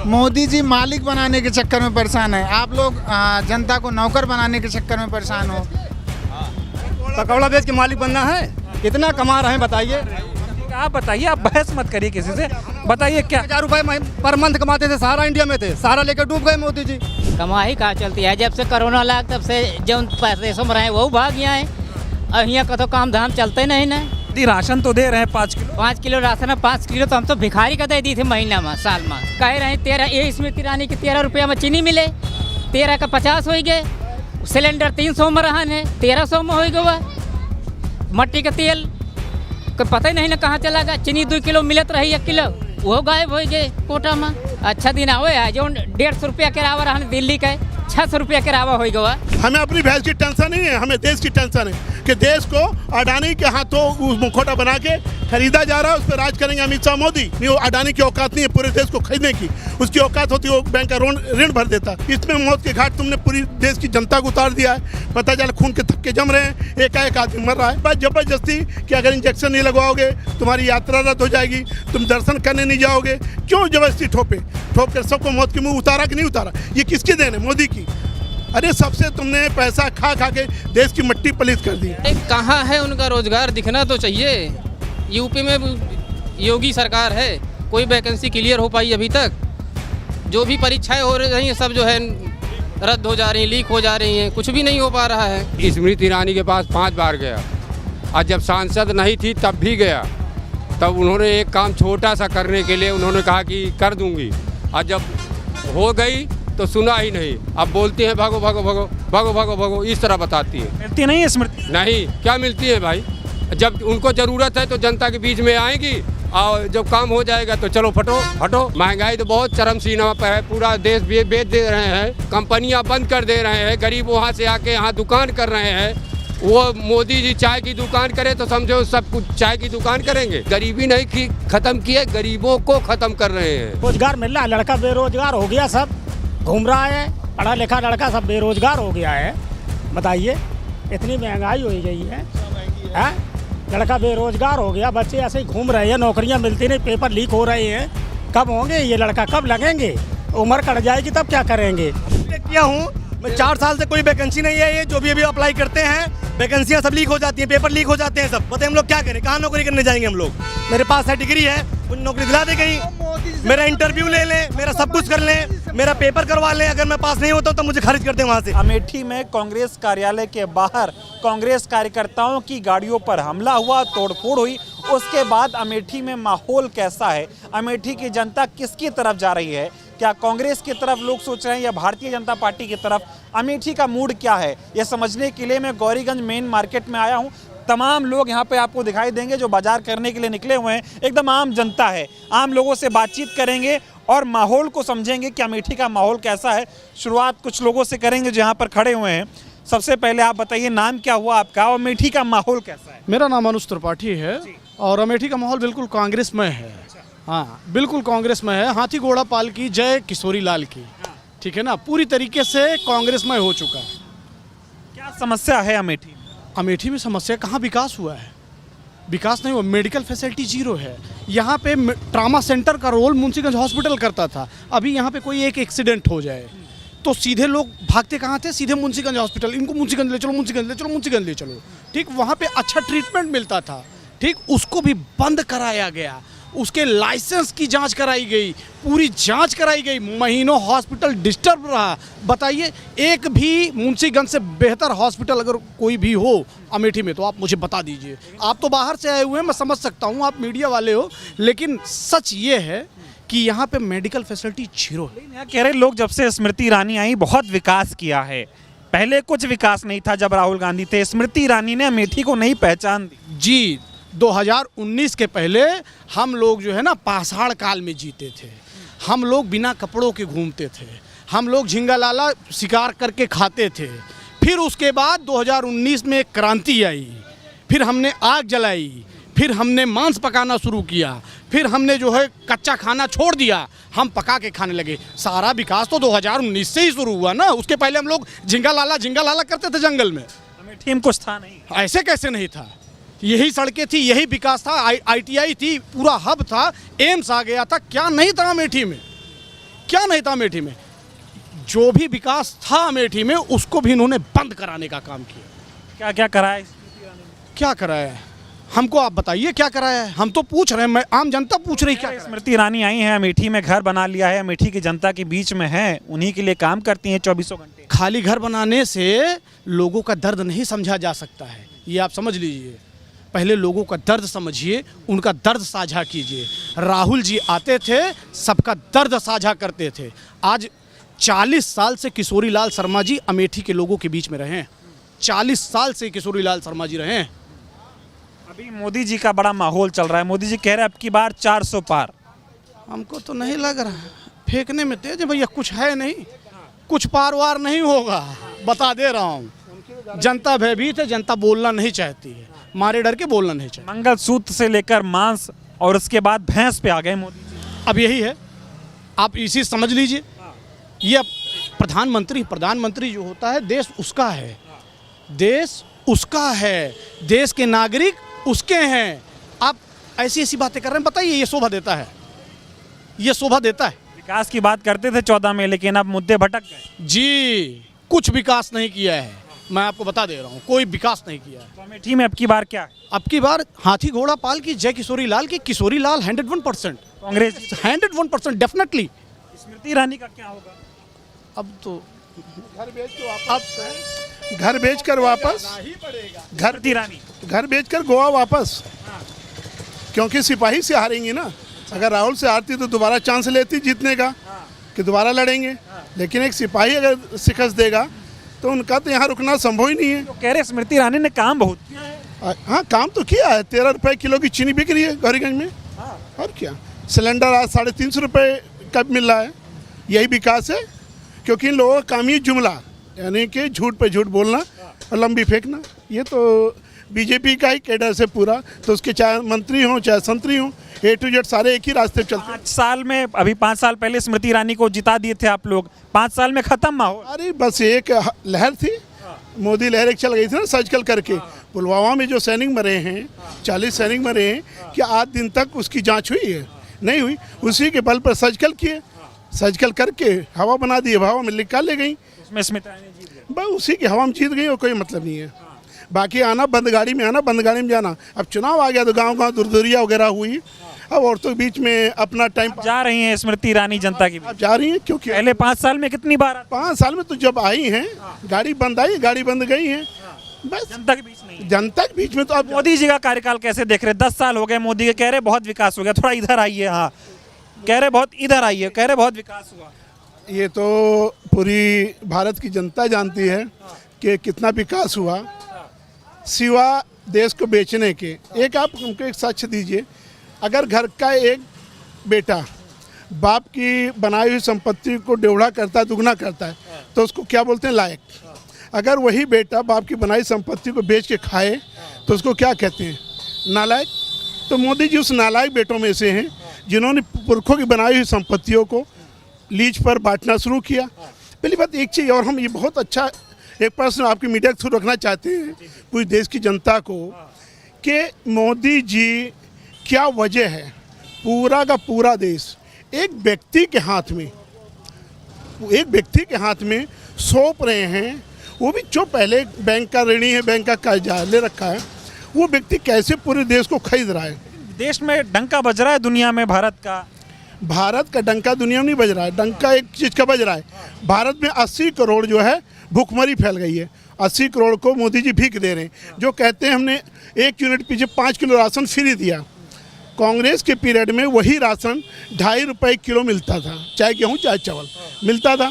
मोदी जी मालिक बनाने के चक्कर में परेशान है, आप लोग जनता को नौकर बनाने के चक्कर में परेशान हो। पकौड़ा बेच के मालिक बनना है, कितना कमा रहे हैं बताइए। आप बताइए, आप बहस मत करिए किसी से, बताइए क्या 1000 रुपए पर मंथ कमाते थे, सारा इंडिया में थे, सारा लेकर डूब गए मोदी जी। कमाई कहाँ चलती है, जब से कोरोना लगा तब से जो पैसे में रहे वो भाग गया है, और यहाँ का तो काम धाम चलते नहीं ना। राशन तो दे रहे हैं 5 किलो राशन है, 5 किलो तो हम तो भिखारी का दे दी थे महीना में, साल में कह रहे हैं 13, ये स्मृति ईरानी की 13 रुपया में चीनी मिले, 13 का 50 हो गए, सिलेंडर 300 में रहन है, 1300 में हो गया, मट्टी का तेल कोई पता ही नहीं ना कहाँ चला गया, चीनी 2 किलो मिलत रही 1 किलो वो गायब हो गए कोटा में। अच्छा दिन आवे है जो 150 रुपया किरावा रहने दिल्ली का 600 रुपया किरावा हो गया। हमें अपनी भैंस की टेंशन नहीं है, हमें देश की टेंशन है कि देश को अडानी के हाथों मुखौटा बना के खरीदा जा रहा है, उस पर राज करेंगे अमित शाह मोदी। नहीं, वो अडानी की औकात नहीं है पूरे देश को खरीदने की, उसकी औकात होती है वो बैंक का ऋण भर देता। इसमें मौत के घाट तुमने पूरी देश की जनता को उतार दिया है, पता चला खून के थक्के जम रहे हैं, एक आदमी मर रहा है। बस जबरदस्ती कि अगर इंजेक्शन नहीं लगवाओगे तुम्हारी यात्रा रद्द हो जाएगी, तुम दर्शन करने नहीं जाओगे, क्यों जबरदस्ती ठोप कर सबको मौत के मुँह उतारा कि नहीं उतारा? ये किसकी देन है? मोदी की। अरे सबसे तुमने पैसा खा के देश की मट्टी पलीत कर दी। कहाँ है उनका रोजगार, दिखना तो चाहिए। यूपी में योगी सरकार है, कोई वैकेंसी क्लियर हो पाई अभी तक? जो भी परीक्षाएं हो रही हैं सब जो है रद्द हो जा रही हैं, लीक हो जा रही हैं, कुछ भी नहीं हो पा रहा है। स्मृति ईरानी के पास 5 बार गया, और जब सांसद नहीं थी तब भी गया, तब उन्होंने एक काम छोटा सा करने के लिए उन्होंने कहा कि कर दूंगी, और जब हो गई तो सुना ही नहीं। अब बोलती हैं भागो भागो भागो भागो भागो भागो, इस तरह बताती है। मिलती नहीं है स्मृति? नहीं, क्या मिलती है भाई? जब उनको ज़रूरत है तो जनता के बीच में आएंगी, और जब काम हो जाएगा तो चलो फटो हटो। महंगाई तो बहुत चरम सीमा पर है, पूरा देश बेच दे रहे हैं, कंपनियां बंद कर दे रहे हैं, गरीब वहाँ से आके यहाँ दुकान कर रहे हैं। वो मोदी जी चाय की दुकान करे तो समझो सब कुछ चाय की दुकान करेंगे। गरीबी नहीं खत्म की है, गरीबों को खत्म कर रहे हैं। रोजगार मिल रहा है, लड़का बेरोजगार हो गया, सब घूम रहा है, पढ़ा लिखा लड़का सब बेरोजगार हो गया है। बताइए इतनी महंगाई हो गई है, लड़का बेरोजगार हो गया, बच्चे ऐसे ही घूम रहे हैं, नौकरियां मिलती नहीं, पेपर लीक हो रहे हैं। कब होंगे ये लड़का, कब लगेंगे? उम्र कट जाएगी तब क्या करेंगे? किया हूँ मैं 4 साल से, कोई वैकेंसी नहीं है। ये जो भी अभी अप्लाई करते हैं वैकेंसियाँ सब लीक हो जाती हैं, पेपर लीक हो जाते हैं सब। बताइए हम लोग क्या करें, कहाँ नौकरी करने जाएंगे हम लोग? मेरे पास है डिग्री है, कुछ नौकरी दिला दे कहीं, मेरा इंटरव्यू ले लें, मेरा सब कुछ कर लें, मेरा पेपर करवा लें, अगर मैं पास नहीं होता तो मुझे खारिज कर दें वहाँ से। अमेठी में कांग्रेस कार्यालय के बाहर कांग्रेस कार्यकर्ताओं की गाड़ियों पर हमला हुआ, तोड़फोड़ हुई। उसके बाद अमेठी में माहौल कैसा है, अमेठी की जनता किसकी तरफ जा रही है, क्या कांग्रेस की तरफ लोग सोच रहे हैं या भारतीय जनता पार्टी की तरफ? अमेठी का मूड क्या है, ये समझने के लिए मैं गौरीगंज मेन मार्केट में आया हूँ। तमाम लोग यहाँ पे आपको दिखाई देंगे जो बाजार करने के लिए निकले हुए हैं, एकदम आम जनता है। आम लोगों से बातचीत करेंगे और माहौल को समझेंगे कि अमेठी का माहौल कैसा है। शुरुआत कुछ लोगों से करेंगे जो यहाँ पर खड़े हुए हैं। सबसे पहले आप बताइए नाम क्या हुआ आपका और अमेठी का माहौल कैसा है? मेरा नाम अनुज त्रिपाठी है और अमेठी का माहौल बिल्कुल कांग्रेसमय है। हाँ, बिल्कुल कांग्रेसमय है। हाथी घोड़ा पाल की जय किशोरी लाल की, ठीक है ना, पूरी तरीके से कांग्रेसमय हो चुका है। क्या समस्या है अमेठी में? अमेठी में समस्या कहाँ विकास हुआ है? विकास नहीं हुआ, मेडिकल फैसिलिटी जीरो है। यहाँ पे ट्रामा सेंटर का रोल मुंशीगंज हॉस्पिटल करता था। अभी यहाँ पे कोई एक एक्सीडेंट हो जाए तो सीधे लोग भागते कहाँ थे? सीधे मुंशीगंज हॉस्पिटल। इनको मुंशीगंज ले चलो, मुंशीगंज ले चलो, मुंशीगंज ले चलो, ठीक। वहाँ पे अच्छा ट्रीटमेंट मिलता था, ठीक, उसको भी बंद कराया गया। उसके लाइसेंस की जांच कराई गई, पूरी जांच कराई गई, महीनों हॉस्पिटल डिस्टर्ब रहा। बताइए एक भी मुंशीगंज से बेहतर हॉस्पिटल अगर कोई भी हो अमेठी में तो आप मुझे बता दीजिए। आप तो बाहर से आए हुए हैं, मैं समझ सकता हूँ, आप मीडिया वाले हो, लेकिन सच ये है कि यहाँ पे मेडिकल फैसिलिटी जीरो है। यहाँ कह रहे लोग जब से स्मृति ईरानी आई बहुत विकास किया है, पहले कुछ विकास नहीं था जब राहुल गांधी थे, स्मृति ईरानी ने अमेठी को नई पहचान दी। जी, 2019 के पहले हम लोग जो है ना पाषाण काल में जीते थे। हम लोग बिना कपड़ों के घूमते थे, हम लोग झिंगा लाला शिकार करके खाते थे। फिर उसके बाद 2019 में एक क्रांति आई, फिर हमने आग जलाई, फिर हमने मांस पकाना शुरू किया, फिर हमने जो है कच्चा खाना छोड़ दिया, हम पका के खाने लगे। सारा विकास तो 2019 से ही शुरू हुआ ना। उसके पहले हम लोग झिंगा लाला करते थे जंगल में। अमेठी में कुछ था नहीं, ऐसे कैसे नहीं था? यही सड़कें थी, यही विकास था, ITI थी, पूरा हब था, एम्स आ गया था, क्या नहीं था अमेठी में? क्या नहीं था अमेठी में? जो भी विकास था अमेठी में उसको भी इन्होंने बंद कराने का काम किया। क्या क्या कराया? क्या कराया है हमको आप बताइए, क्या कराया है? हम तो पूछ रहे हैं, मैं आम जनता पूछ रही क्या कराया है? स्मृति ईरानी आई हैं, अमेठी में घर बना लिया है, अमेठी की जनता के बीच में है, उन्हीं के लिए काम करती हैं 24 घंटे। खाली घर बनाने से लोगों का दर्द नहीं समझा जा सकता है, ये आप समझ लीजिए। पहले लोगों का दर्द समझिए, उनका दर्द साझा कीजिए। राहुल जी आते थे, सबका दर्द साझा करते थे। आज 40 साल से किशोरी लाल शर्मा जी अमेठी के लोगों के बीच में रहे हैं। 40 साल से किशोरी लाल शर्मा जी रहे हैं। अभी मोदी जी का बड़ा माहौल चल रहा है, मोदी जी कह रहे हैं अब की बार 400 पार। हमको तो नहीं लग रहा है, फेंकने में तेज है भैया, कुछ है नहीं, कुछ पार वार नहीं होगा, बता दे रहा हूँ। जनता भयभीत है, जनता बोलना नहीं चाहती है, मारे डर के बोलना नहीं चाहती। मंगलसूत्र से लेकर मांस और उसके बाद भैंस पे आ गए मोदी जी। अब यही है, आप इसी समझ लीजिए। ये अब प्रधानमंत्री जो होता है देश उसका है, देश उसका है, देश के नागरिक उसके हैं। आप ऐसी ऐसी बातें कर रहे हैं, बताइए ये शोभा देता है? ये शोभा देता है? विकास की बात करते थे 14 में, लेकिन अब मुद्दे भटक गए जी। कुछ विकास नहीं किया है, मैं आपको बता दे रहा हूँ, कोई विकास नहीं किया है। तो अमेठी में अब की बार क्या है? अब की बार हाथी घोड़ा पाल की जय किशोरी लाल की। किशोरी लाल 101%, कांग्रेस 101% डेफिनेटली। स्मृति ईरानी का क्या होगा? अब तो घर बेच के वापस, घर बेच कर वापस, घर बेच कर गोवा वापस, क्योंकि सिपाही से हारेंगी ना। अगर राहुल से हारती तो दोबारा चांस लेती जीतने का कि दोबारा लड़ेंगे, लेकिन एक सिपाही अगर शिकस्त देगा तो उनका तो यहाँ रुकना संभव ही नहीं है। तो कह रहे स्मृति ईरानी ने काम बहुत किया है। हाँ, काम तो किया है। 13 रुपए किलो की चीनी बिक रही है गौरीगंज में, और क्या। सिलेंडर आज 350 रुपए का मिल रहा है। यही विकास है, क्योंकि इन लोगों का काम ही जुमला, यानी कि झूठ पे झूठ बोलना और लंबी फेंकना। ये तो बीजेपी का ही कैडर से पूरा, तो उसके चाहे मंत्री हों चाहे संतरी हों, A to Z सारे एक ही रास्ते पे चलते हैं। 5 साल में, अभी 5 साल पहले स्मृति ईरानी को जिता दिए थे आप लोग, 5 साल में खत्म माहौल। अरे बस एक लहर थी, मोदी लहर एक चल गई थी ना सर्जिकल करके। पुलवामा में जो सैनिक मरे हैं, 40 सैनिक मरे हैं, क्या आज दिन तक उसकी जांच हुई है? नहीं हुई। उसी के बल पर सर्जिकल किए, सर्जिकल करके हवा बना दी, हवा में निकाल ले गई, उसमें स्मृति ईरानी जीत गए। बस उसी की हवा में जीत गई और कोई मतलब नहीं है। बाकी आना बंद गाड़ी में आना, बंद गाड़ी में जाना। अब चुनाव आ गया तो गांव दुरदुरिया वगैरह हुई, अब औरतों के बीच में अपना टाइम जा रही हैं स्मृति ईरानी जनता की। अब जा रही हैं, क्योंकि पहले 5 साल में कितनी बार 5 साल में तो जब आई हैं, गाड़ी बंद आई, गाड़ी बंद गई है, बस जनता के बीच नहीं? जनता के बीच में। तो अब मोदी जी का कार्यकाल कैसे देख रहे? 10 साल हो गए मोदी के, कह रहे बहुत विकास हो गया। थोड़ा इधर आइए। हाँ, कह रहे बहुत, इधर आइए, कह रहे बहुत विकास हुआ। ये तो पूरी भारत की जनता जानती है कि कितना विकास हुआ, सिवा देश को बेचने के। एक आप हमको एक साक्ष्य दीजिए, अगर घर का एक बेटा बाप की बनाई हुई संपत्ति को डेढ़ा करता है, दुगना करता है, तो उसको क्या बोलते हैं? लायक। अगर वही बेटा बाप की बनाई संपत्ति को बेच के खाए तो उसको क्या कहते हैं? नालायक। तो मोदी जी उस नालायक बेटों में से हैं जिन्होंने पुरखों की बनाई हुई संपत्तियों को लीज पर बांटना शुरू किया। पहली बात एक चीज़, और हम ये बहुत अच्छा एक प्रश्न आपकी मीडिया के थ्रू रखना चाहते हैं पूरी देश की जनता को, कि मोदी जी क्या वजह है पूरा का पूरा देश एक व्यक्ति के हाथ में सौंप रहे हैं, वो भी जो पहले बैंक का ऋणी है, बैंक का कर्जा ले रखा है, वो व्यक्ति कैसे पूरे देश को खरीद रहा है? देश में डंका बज रहा है दुनिया में भारत का डंका दुनिया में नहीं बज रहा है, डंका एक चीज़ का बज रहा है। भारत में 80 करोड़ जो है भूखमरी फैल गई है। 80 करोड़ को मोदी जी भीख दे रहे हैं, जो कहते हैं हमने 1 यूनिट पीछे 5 किलो राशन फ्री दिया। कांग्रेस के पीरियड में वही राशन 2.5 रुपये किलो मिलता था, चाहे गेहूँ चाहे चावल मिलता था।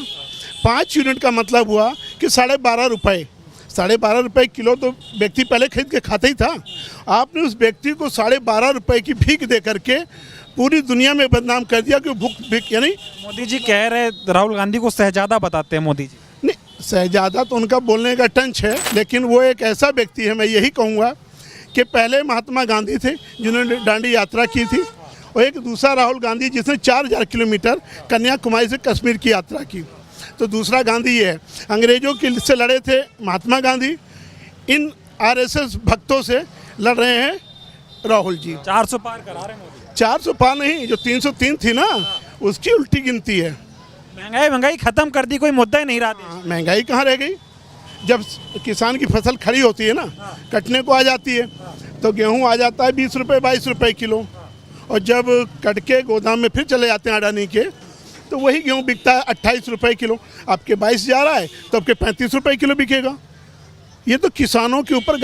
5 यूनिट का मतलब हुआ कि 12.5 रुपये, 12.5 रुपये किलो तो व्यक्ति पहले खरीद के खाता ही था। आपने उस व्यक्ति को 12.5 रुपये की भीख दे करके पूरी दुनिया में बदनाम कर दिया कि भूख, यानी मोदी जी कह रहे राहुल गांधी को शहजादा बताते हैं मोदी जी। नहीं, शहजादा तो उनका बोलने का टंच है, लेकिन वो एक ऐसा व्यक्ति है, मैं यही कहूँगा कि पहले महात्मा गांधी थे जिन्होंने दांडी यात्रा की थी, और एक दूसरा राहुल गांधी जिसने 4000 किलोमीटर कन्याकुमारी से कश्मीर की यात्रा की। तो दूसरा गांधी ये है। अंग्रेजों के से लड़े थे महात्मा गांधी, इन RSS भक्तों से लड़ रहे हैं राहुल जी। 400 पार करा रहे मोदी। 400 पार नहीं, जो 303 थी ना, उसकी उल्टी गिनती है। महंगाई खत्म कर दी, कोई मुद्दा ही नहीं रहा देश में। महंगाई कहाँ रह गई? जब किसान की फसल खड़ी होती है ना, कटने को आ जाती है, तो गेहूं आ जाता है 20 रुपये 22 रुपये किलो, और जब कट के गोदाम में फिर चले जाते हैं अडानी के, तो वही गेहूं बिकता है 28 रुपये किलो। आपके 22 जा रहा है तो आपके 35 रुपये किलो बिकेगा। ये तो किसानों के ऊपर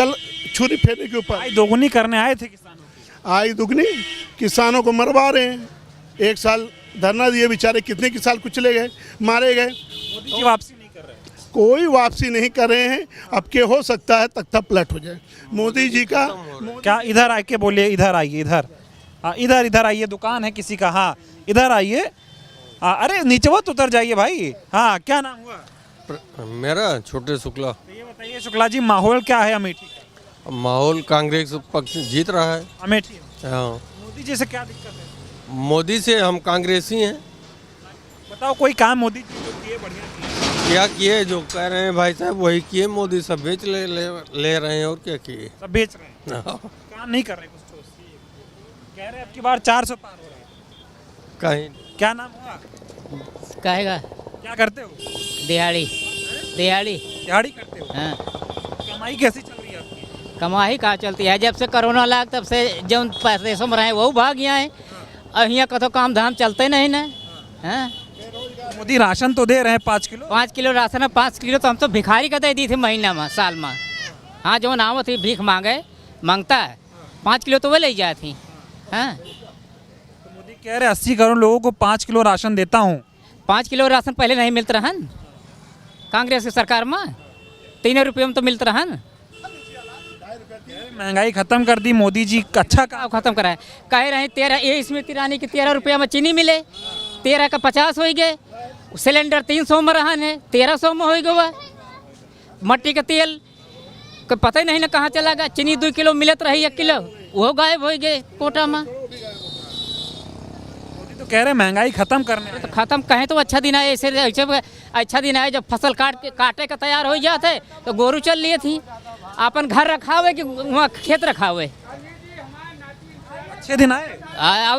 छुरी फेरने के ऊपर। आय दोगुनी करने आए थे किसानों की। आय दुगनी, किसानों को मरवा रहे हैं। 1 साल धरना दिए बेचारे, कितने किसान कुचले गए, मारे गए। मोदी जी वापसी नहीं कर रहे, कोई वापसी नहीं कर रहे हैं। अब के हो सकता है तख्ता पलट हो जाए मोदी जी का। क्या इधर आके बोलिए, इधर आइए, इधर हाँ, इधर आइए, दुकान है किसी का। हाँ इधर आइए। हाँ अरे नीचे वो उतर जाइए भाई। हाँ क्या नाम हुआ? मेरा छोटे शुक्ला। तो ये बताइए शुक्ला जी, माहौल क्या है अमेठी का? माहौल कांग्रेस पक्ष जीत रहा है। अमेठी हाँ, मोदी जी से क्या दिक्कत है? मोदी से हम कांग्रेसी हैं। बताओ कोई काम मोदी जी जो किए बढ़िया किए? क्या किए? जो कह रहे हैं भाई साहब वही किए। मोदी सब बेच ले रहे हैं, और क्या किए? सब बेच रहे हैं, काम नहीं कर रहे कुछ ठोस। कह रहे हैं अब की बार 400 पार हो रहे हैं। कहीं क्या नाम हुआ? कहेगा क्या करते हो? दिहाड़ी दिहाड़ी। दिहाड़ी करते हो? हाँ, कमाई कैसी चल रही है आपकी? कमाई कहाँ चलती है? जब से कोरोना लाग तब से जो पैसे में रहे वो भाग यहाँ है। और यहाँ का तो काम धाम चलते नहीं ना। हाँ, मोदी राशन तो दे रहे हैं 5 किलो। 5 किलो राशन है। 5 किलो तो हम तो भिखारी का दे दी थी महीना में, साल में। हाँ, जो नाम थी भीख मांगता है, 5 किलो तो वो ले जाए थी। हाँ, तो मोदी कह रहे 80 करोड़ लोगों को 5 किलो राशन देता हूँ। 5 किलो राशन पहले नहीं मिलता रहन कांग्रेस की सरकार में। 3 रुपये में तो मिलता रहन। महंगाई खत्म कर दी मोदी जी, अच्छा काम खत्म कराए। कह रहे हैं 13 ये इसमें तिरानी की 13 रुपया में चीनी मिले, 13 का 50 हो गए। सिलेंडर 300 में रहन है, 1300 में हो गया। मट्टी का तेल को पता ही नहीं ना कहाँ चला गया। चीनी 2 किलो मिलत रही 1 किलो, वो गायब हो गए कोटा में। मोदी तो कह रहे महंगाई खत्म करने। तो खत्म कहें तो अच्छा दिन आए। ऐसे अच्छा दिन आए जब फसल काटे का तैयार हो जाते तो गोरू चल लिए थी। अपन घर रखावे कि वहाँ खेत रखावे? अच्छे दिन आए।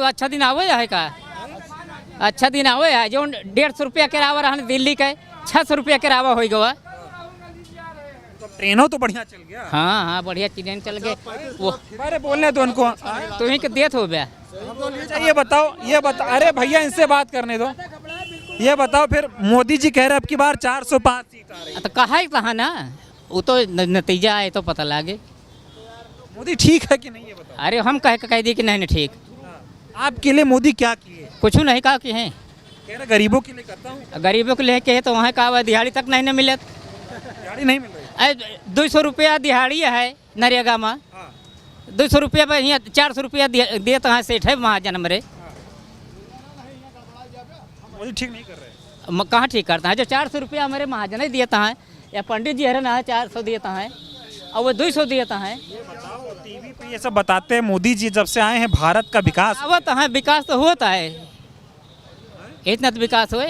अच्छा दिन आवे है का? अच्छा दिन आवे है जो 150 रुपया किरावा रहने दिल्ली के 600 रुपया किरावा हो गया। तो ट्रेनों तो बढ़िया चल गया। हाँ हाँ, बढ़िया ट्रेन चल गए। वो अरे बोलने तो उनको, तुम्हें के देत हो गया। ये बताओ अरे भैया इनसे बात करने दो। ये बताओ फिर मोदी जी कह रहे अब की बार 405 सीट आ रही है। तो कहा ना, वो तो नतीजा आए तो पता लगे। मोदी ठीक है कि नहीं ये बताओ। अरे हम कह दी कि नहीं ठीक। आपके लिए मोदी क्या किए? कुछ नहीं कहा कि हैं। कह रहे गरीबों के लिए करता हूँ। गरीबों के लिए कहे तो वहाँ कहा दिहाड़ी तक नहीं न मिले। दिहाड़ी नहीं मिल रही। 200 रुपया दिहाड़ी है नरेगा में। 200 रुपया पर यहाँ 400 रुपया देता है सेठ है महाजन मरे। मोदी ठीक नहीं कर रहे। कहाँ ठीक करता है? जो 400 रुपया हमारे महाजन ही देता है, या पंडित जी है ना 400 देता है, और वो 200 देता है। टीवी पे ये सब बताते हैं मोदी जी जब से आए हैं भारत का विकास होता है। विकास तो होता है, इतना तो विकास हुए।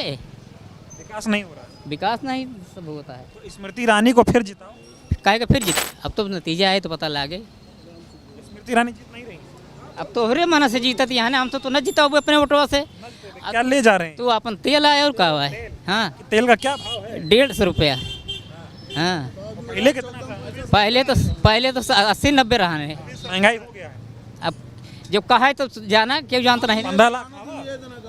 विकास नहीं हो रहा। विकास नहीं सब होता है। तो स्मृति ईरानी को फिर जिताओ। कहेगा फिर जीत। अब तो नतीजा आए तो पता लगे। स्मृति ईरानी जीत नहीं रही। अब तो हरे मन से जीतत यहाँ ना, हम तो न जिताओ अपने वोटवा से। क्या ले जा रहे हैं? तू अपन तेल आए और का है? हाँ, तेल का क्या भाव है? 150 रुपया। हाँ, पहले कितना था? पहले तो 80-90 रहा है। महंगाई हो गया है। अब जब कहा है तो जाना, क्यों जानता नहीं। 15 लाख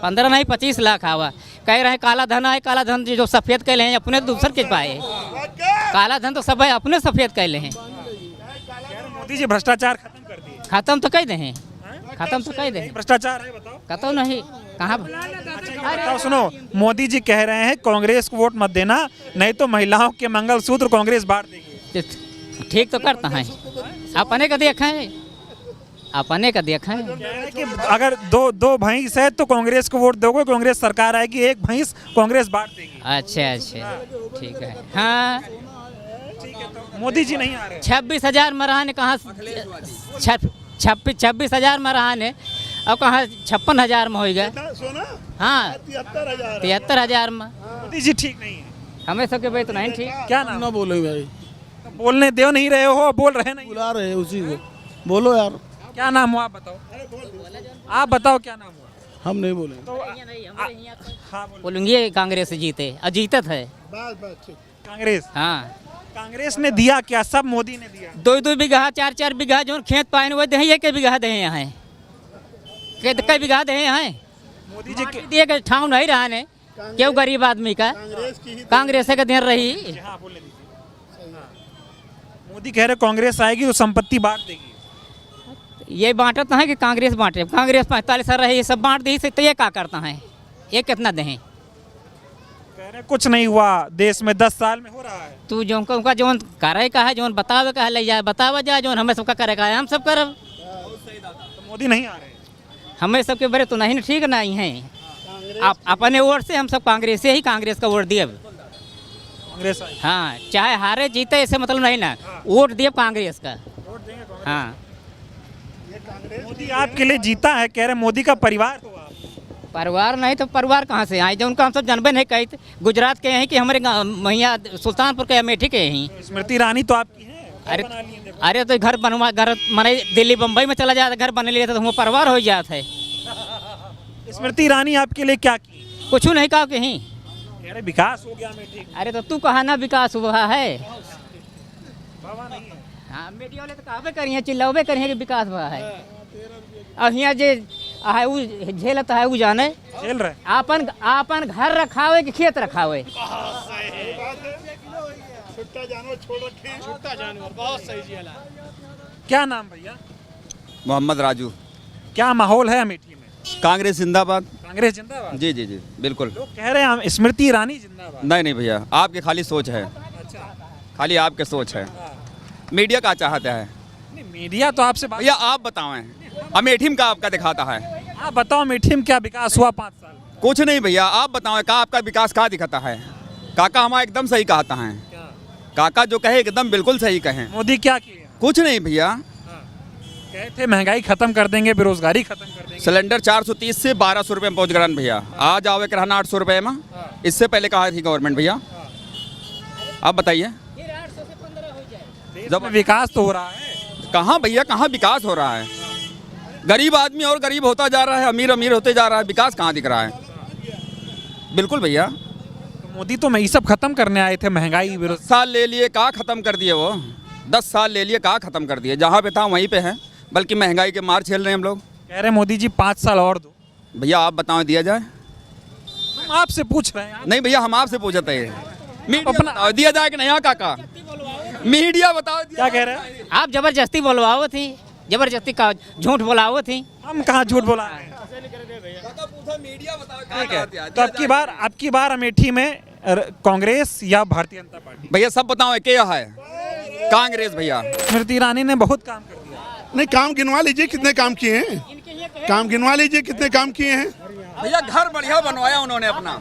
15 नहीं 25 लाख आवा। कह रहे हैं काला धन है। काला धन जो सफ़ेद कैले हैं अपने दूसर के पाए। काला धन तो सब है अपने सफ़ेद कैले हैं। मोदी जी भ्रष्टाचार खत्म कर दिए। खत्म तो कह दे हैं, खत्म तो कह दे हैं। भ्रष्टाचार है बताओ। खत्म नहीं कहाँ। बताओ सुनो, मोदी जी कह रहे हैं कांग्रेस को वोट मत देना, नहीं तो महिलाओं के मंगलसूत्र कांग्रेस बांट देगी। ठीक तो करता है, अपने का देखा है, अपने का देखा है। कि अगर दो भैंस है तो कांग्रेस को वोट दोगे, कांग्रेस सरकार आएगी, एक भैंस कांग्रेस बांट देगी। अच्छा ठीक है। हाँ, मोदी जी नहीं आ रहे। 26,000 में रहा ने कहाँ 26,000 में रहा ने, अब कहाँ 56,000 में हो गए। हाँ, 73,000 में। मोदी जी ठीक नहीं है। हमें सबके भाई तो नहीं ठीक। क्या नाम? ना बोलो भाई, बोलने दे नहीं रहे हो, बोल रहे नहीं। बुला रहे हैं उसी को, बोलो यार। क्या नाम हुआ आप बताओ। आप बताओ क्या नाम हुआ। हम नहीं बोले। बोलूंगी कांग्रेस जीते और जीतत है कांग्रेस हाँ। कांग्रेस ने दिया क्या? सब मोदी ने दिया। 2-2 बीघा 4-4 बीघा जो खेत पाए वो दे एक बीघा दे यहाँ कई बीघा दे यहाँ मोदी जी के दिए ठाव नहीं रहा ने क्यों गरीब आदमी का कांग्रेस का देर रही। मोदी कह रहे कांग्रेस आएगी तो संपत्ति बांट देगी। ये बांटत है कि कांग्रेस बांटे? कांग्रेस 45 साल रही, ये सब बांट दी तो ये क्या करता है? ये कितना दें? कह रहे कुछ नहीं हुआ देश में 10 साल में हो रहा है। तू जो उनका जोन करे का है, जोन बतावे का है, ले जाए बतावा जाए, जोन हमें सबका करे का है हम सब करब। तो मोदी नहीं आ रहे, हमें सबके बड़े तो नहीं ठीक नहीं है। आप अपने वोट से हम सब कांग्रेस से ही कांग्रेस का वोट दिए। कांग्रेस आई। हाँ, चाहे हारे जीते ऐसे मतलब नहीं ना, वोट दिए कांग्रेस का। हाँ, मोदी आपके लिए जीता है, कह रहे मोदी का परिवार हो आप। परिवार नहीं तो परिवार कहाँ से आए? जो उनका हम सब जानबे नहीं कही गुजरात के हैं कि हमारे मैया सुल्तानपुर के अमेठी के ही। स्मृति ईरानी तो आपकी है। अरे तो घर बनवा घर माने दिल्ली बम्बई में चला जाता, घर बन लिया तो हम परिवार हो जाता है। स्मृति ईरानी आपके लिए क्या की? कुछ नहीं कहा कहीं। कह रहे विकास हो गया अमेठी। अरे तो तू कहा ना विकास हुआ है। हाँ, मीडिया वाले तो कहबे करिए, चिल्लावे करिए कि विकास हुआ है। और यहाँ जे है उ झेलत है उ जाने झेल रहे। आपन घर रखावे कि खेत रखावे? क्या नाम भैया? मोहम्मद राजू। क्या माहौल है अमेठी में? कांग्रेस जिंदाबाद। कांग्रेस जिंदाबाद। जी जी जी बिल्कुल। लोग कह रहे हैं हम स्मृति ईरानी जिंदाबाद। नहीं नहीं भैया, आपकी खाली सोच है। अच्छा, खाली आपके सोच है। मीडिया का चाहता है। नहीं मीडिया तो आपसे बात। भैया आप बताएं, अमेठी में का आपका दिखाता है? आप बताओ अमेठी में क्या विकास हुआ 5 साल? कुछ नहीं भैया, आप बताओ का आपका विकास कहाँ दिखाता है? काका हमारा एकदम सही कहता है। काका जो कहे एकदम बिल्कुल सही कहें। मोदी क्या किया? कुछ नहीं भैया, कहे थे महंगाई खत्म कर देंगे, बेरोजगारी खत्म कर देंगे। सिलेंडर 430 से 1200 रुपये में पहुँच गया भैया। आज आवे के रहना 800 रुपये में। इससे पहले कहा थी गवर्नमेंट भैया? आप बताइए। जब विकास तो हो रहा है। कहाँ भैया, कहाँ विकास हो रहा है? गरीब आदमी और गरीब होता जा रहा है, अमीर अमीर होते जा रहा है। विकास कहाँ दिख रहा है? बिल्कुल भैया। तो मोदी तो ये सब खत्म करने आए थे, महंगाई 10 साल ले लिए, कहाँ खत्म कर दिए वो? 10 साल ले लिए, कहाँ खत्म कर दिए? जहाँ पे था वहीं पे है, बल्कि महंगाई के मार झेल रहे हैं हम लोग। कह रहे मोदी जी 5 साल और दो। भैया आप बताओ, दिया जाए? हम आपसे पूछ रहे हैं। नहीं भैया, हम आपसे पूछते हैं मीडिया दिया जाए कि नहीं? हाँ काका, मीडिया बताओ क्या कह रहे हैं? आप जबरदस्ती बोलवाओ थी, जबरदस्ती का झूठ बोलाओ थी। हम कहाँ झूठ बोला रहे हैं? तो अब की बार अमेठी में कांग्रेस या भारतीय जनता पार्टी? भैया सब बताओ, क्या है? कांग्रेस भैया। स्मृति ईरानी ने बहुत काम कर दिया। नहीं, काम गिनवा लीजिए कितने काम किए हैं। काम गिनवा लीजिए कितने काम किए हैं। भैया घर बढ़िया बनवाया उन्होंने अपना,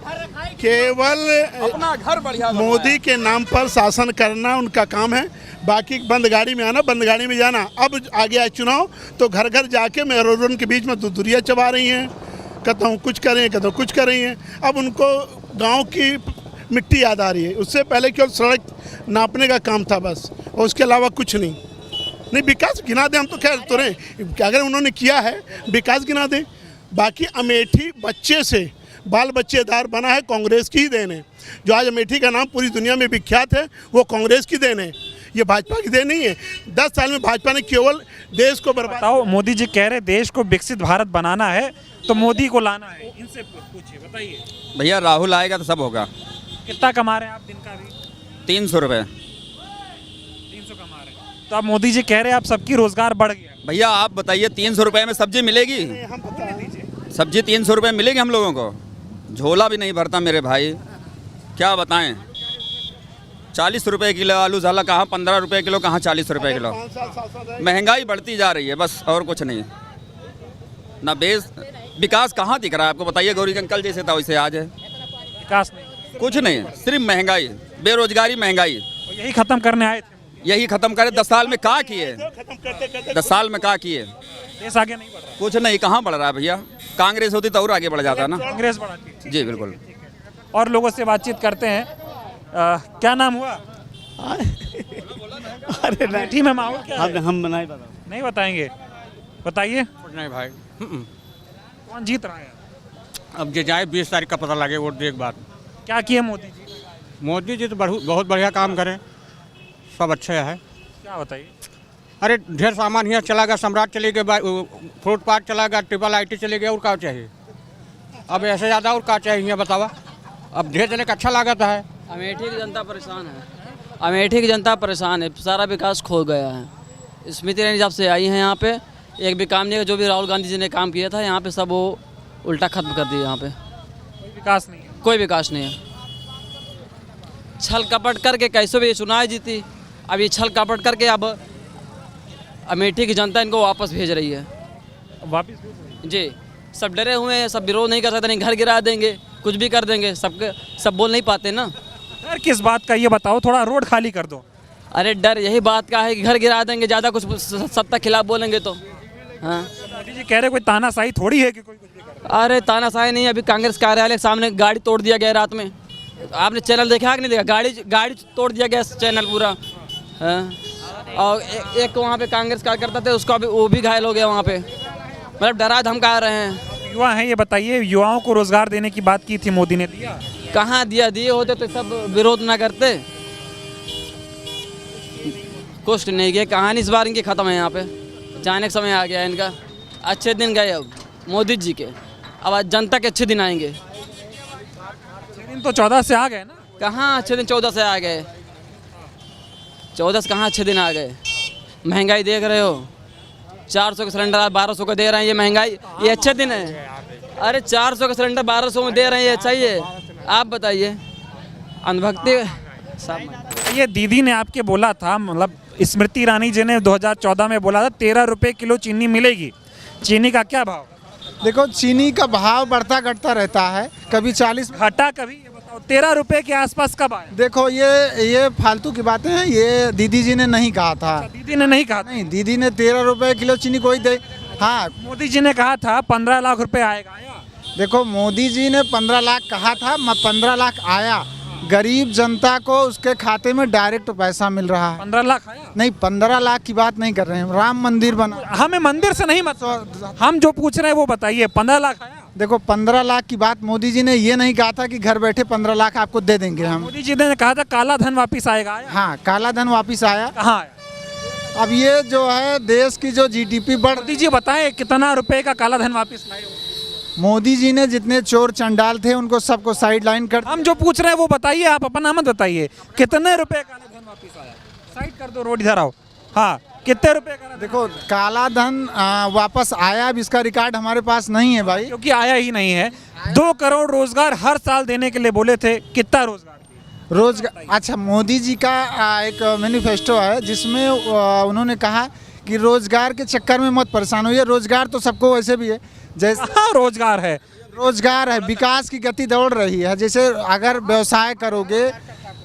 केवल अपना घर बढ़िया मोदी के नाम पर शासन करना उनका काम है। बाकी बंद गाड़ी में आना, बंद गाड़ी में जाना। अब आ गया चुनाव तो घर घर जाके मेहरों के बीच में दुरिया चबा रही हैं। कहता हूँ कुछ करें, कहता हूँ कुछ कर रही हैं। अब उनको गांव की मिट्टी याद आ रही है। उससे पहले केवल सड़क नापने का काम था बस, और उसके अलावा कुछ नहीं। विकास गिना दें, हम तो कह तो रहे अगर उन्होंने किया है विकास गिना दें। बाकी अमेठी बच्चे से बाल बच्चेदार बना है, कांग्रेस की ही देन है। जो आज अमेठी का नाम पूरी दुनिया में विख्यात है वो कांग्रेस की देन है, ये भाजपा की देन नहीं है। 10 साल में भाजपा ने केवल देश को बर्बाद। बताओ, मोदी जी कह रहे देश को विकसित भारत बनाना है तो मोदी को लाना है। इनसे पूछिए, बताइए। भैया राहुल आएगा तो सब होगा। कितना कमा रहे हैं आप दिन का? भी 300 रुपये। 300 कमा रहे हैं तो अब मोदी जी कह रहे हैं आप सबकी रोजगार बढ़ गया। भैया आप बताइए, 300 रुपये में सब्जी मिलेगी? सब्जी 300 रुपये मिलेगी हम लोगों को? झोला भी नहीं भरता मेरे भाई, क्या बताएं। 40 रुपये किलो आलू झाला, कहाँ 15 रुपये किलो, कहाँ 40 रुपये किलो। महंगाई बढ़ती जा रही है बस, और कुछ नहीं। ना विकास कहाँ दिख रहा है आपको? बताइए। गौरी अंकल जैसे था वैसे आज है। विकास नहीं, कुछ नहीं, सिर्फ महंगाई, बेरोजगारी, महंगाई। यही खत्म करने आए थे। यही खत्म करे। 10 साल में क्या किए? 10 साल में क्या किए? देश आगे नहीं बढ़ रहा। कुछ नहीं, कहाँ बढ़ रहा है भैया? कांग्रेस होती तो और आगे बढ़ जाता ना। कांग्रेस बढ़ाती। जी बिल्कुल। और लोगों से बातचीत करते हैं। क्या नाम हुआ? अरे अमेठी में माहौल क्या है? हम नहीं नहीं बताएंगे, बताइए। नहीं भाई, कौन जीत रहा है? अब जो जाए 20 तारीख का पता लगे वोट देने के बाद। क्या किए मोदी जी? मोदी जी तो बहुत बढ़िया काम करें, सब अच्छे है। क्या बताइए? अरे ढेर सामान यहाँ चला गया, सम्राट चले गए, फ्रूट पार्क चला गया, ट्रिपल आईटी चले गया, और क्या चाहिए? अब ऐसे ज़्यादा और क्या चाहिए यहाँ बतावा? अब ढेर जने का अच्छा लागत है। अमेठी की जनता परेशान है, अमेठी की जनता परेशान है, सारा विकास खो गया है। स्मृति ईरानी जब से आई हैं यहाँ पे एक भी काम नहीं है। जो भी राहुल गांधी जी ने काम किया था यहाँ पे सब वो उल्टा खत्म कर दिया। यहाँ पे कोई विकास नहीं है। कोई विकास नहीं है। छल कपट करके कैसे भी ये चुनाव जीती, अब ये छल कपट करके अब अमेठी की जनता इनको वापस भेज रही है। वापस जी, सब डरे हुए हैं, सब विरोध नहीं कर सकते, नहीं घर गिरा देंगे, कुछ भी कर देंगे, सब बोल नहीं पाते ना। डर किस बात का ये बताओ, थोड़ा रोड खाली कर दो। अरे डर यही बात का है कि घर गिरा देंगे, ज़्यादा कुछ सत्ता खिलाफ बोलेंगे तो। हाँ, मोदी जी कह रहे कोई तानाशाही थोड़ी है कि कोई कुछ भी कर रहा अरे तानाशाही नहीं, अभी कांग्रेस कार्यालय के सामने गाड़ी तोड़ दिया गया रात में। आपने चैनल देखा कि नहीं देखा? गाड़ी तोड़ दिया गया चैनल पूरा। हाँ, और एक वहाँ पे कांग्रेस कार्यकर्ता थे, उसका भी वो भी घायल हो गया वहाँ पे। मतलब डरा धमका रहे हैं। है। युवा हैं, ये बताइए, युवाओं को रोजगार देने की बात की थी मोदी ने, दिया? कहाँ दिया? दिए होते तो सब विरोध ना करते। कुछ नहीं किया। कहानी इस बार इनकी खत्म है। यहाँ पे जाने का समय आ गया इनका। अच्छे दिन गए अब मोदी जी के, अब आज जनता के अच्छे दिन आएंगे। अच्छे दिन तो 14 से आ गए ना। कहाँ अच्छे दिन 14 से आ गए? 14 से कहाँ अच्छे दिन आ गए? महंगाई देख रहे हो, 400 का सिलेंडर 1200 का दे रहे हैं। ये महंगाई, ये अच्छे दिन है? अरे 400 का सिलेंडर 1200 में दे रहे हैं, ये चाहिए? आप बताइए। अंधभक्ति सब। ये दीदी ने आपके बोला था, मतलब स्मृति ईरानी जी ने 2014 में बोला था 13 रुपये किलो चीनी मिलेगी। चीनी का क्या भाव? देखो, चीनी का भाव बढ़ता घटता रहता है, कभी 40 घटा, कभी ये बताओ 13 रुपये के आसपास कब आया? देखो, ये फालतू की बातें हैं, ये दीदी जी ने नहीं कहा था। दीदी ने नहीं कहा? नहीं, दीदी ने 13 रुपए किलो चीनी कोई दे। हाँ, मोदी जी ने कहा था 15 लाख रुपए आएगा। आया? देखो, मोदी जी ने 15 लाख कहा था, 15 लाख आया। गरीब जनता को उसके खाते में डायरेक्ट पैसा मिल रहा है। 15 लाख आया? नहीं, 15 लाख की बात नहीं कर रहे हैं। राम मंदिर बना, हमें मंदिर से नहीं मतलब, हम जो पूछ रहे हैं वो बताइए। 15 लाख आया? देखो, 15 लाख की बात मोदी जी ने ये नहीं कहा था कि घर बैठे 15 लाख आपको दे देंगे हम। मोदी जी ने कहा था काला धन वापिस आएगा। आया? हाँ, काला धन वापिस आया। कहाँ आया? अब ये जो है देश की जो GDP बढ़, मोदी जी बताएं कितना रुपए का काला धन वापिस लाए? मोदी जी ने जितने चोर चंडाल थे उनको सबको साइड लाइन कर। हम जो पूछ रहे हैं वो बताइए, आप अपना मत बताइए। कितने रुपए काला धन वापिस आया? साइड कर दो, रोड इधर आओ। हाँ, कितने रुपए का? देखो, काला धन वापस आया, अब इसका रिकॉर्ड हमारे पास नहीं है भाई, क्योंकि आया ही नहीं है। 2 करोड़ रोजगार हर साल देने के लिए बोले थे, कितना रोजगार? अच्छा, मोदी जी का एक मैनिफेस्टो है जिसमें उन्होंने कहा कि रोजगार के चक्कर में मत परेशान होइए। रोजगार तो सबको वैसे भी है, जैसे रोजगार है, रोजगार है, विकास की गति दौड़ रही है। जैसे अगर व्यवसाय करोगे,